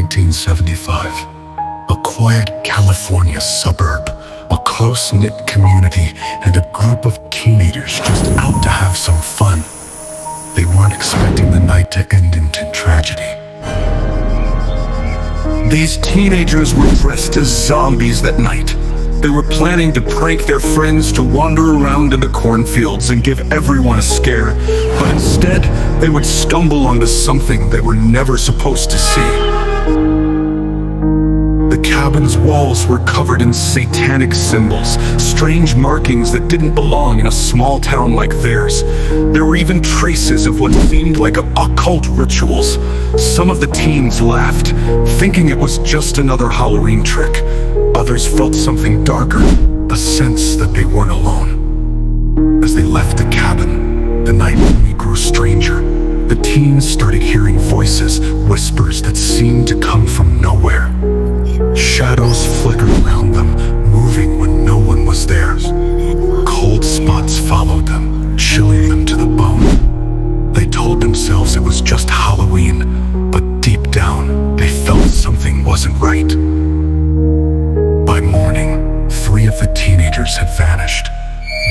1975. A quiet California suburb, a close-knit community, and a group of teenagers just out to have some fun. They weren't expecting the night to end into tragedy. These teenagers were dressed as zombies that night. They were planning to prank their friends to wander around in the cornfields and give everyone a scare, but instead, they would stumble onto something they were never supposed to see. The cabin's walls were covered in satanic symbols, strange markings that didn't belong in a small town like theirs. There were even traces of what seemed like occult rituals. Some of the teens laughed, thinking it was just another Halloween trick. Others felt something darker, a sense that they weren't alone. As they left the cabin, the night only grew stranger. The teens started hearing voices, whispers that seemed to come from nowhere. Shadows flickered around them, moving when no one was there. Cold spots followed them, chilling them to the bone. They told themselves it was just Halloween, but deep down, they felt something wasn't right. By morning, 3 of the teenagers had vanished.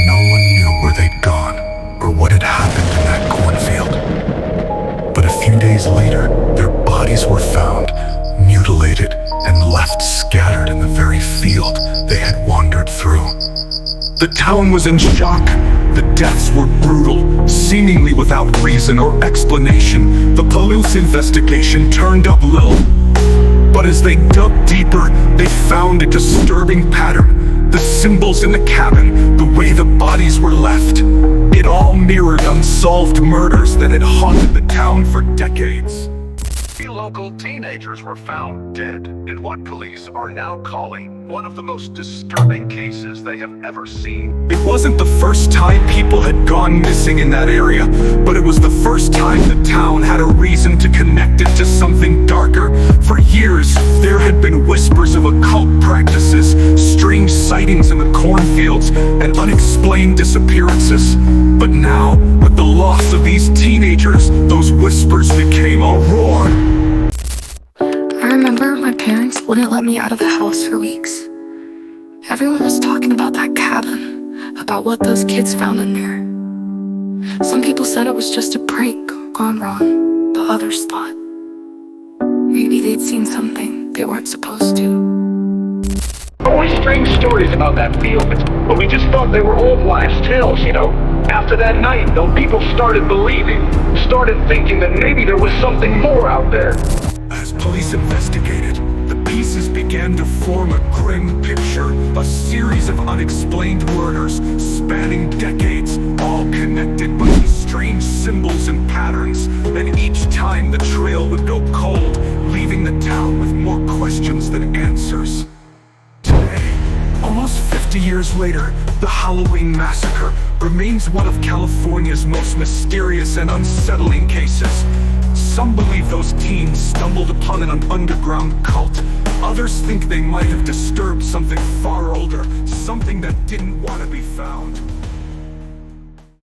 No one knew where they'd gone, or what had happened in that cornfield. But a few days later, their bodies were found, mutilated, and left scattered in the very field they had wandered through. The town was in shock. The deaths were brutal, seemingly without reason or explanation. The police investigation turned up little. But as they dug deeper, they found a disturbing pattern. The symbols in the cabin, the way the bodies were left. It all mirrored unsolved murders that had haunted the town for decades. 3 local teenagers were found dead in what police are now calling one of the most disturbing cases they have ever seen. It wasn't the first time people had gone missing in that area, but it was the first time the town had a reason to connect it to something darker. For years, there had been whispers of occult practices, strange sightings in the cornfields, and unexplained disappearances. But now, with the loss of these teenagers, those whispers became a roar. I remember my parents wouldn't let me out of the house for weeks. Everyone was talking about that cabin, about what those kids found in there. Some people said it was just a prank gone wrong. The others thought maybe they'd seen something they weren't supposed to. Always strange stories about that field, but we just thought they were old wives' tales, you know. After that night, though, people started believing, started thinking that maybe there was something more out there. As police investigated, the pieces began to form a grim picture, a series of unexplained murders spanning decades, all connected by these strange symbols and patterns. And each time the trail would go cold, leaving the town with more questions than answers. Today, almost 50 years later, the Halloween Massacre remains one of California's most mysterious and unsettling cases. Some believe those teens stumbled upon an underground cult. Others think they might have disturbed something far older, something that didn't want to be found.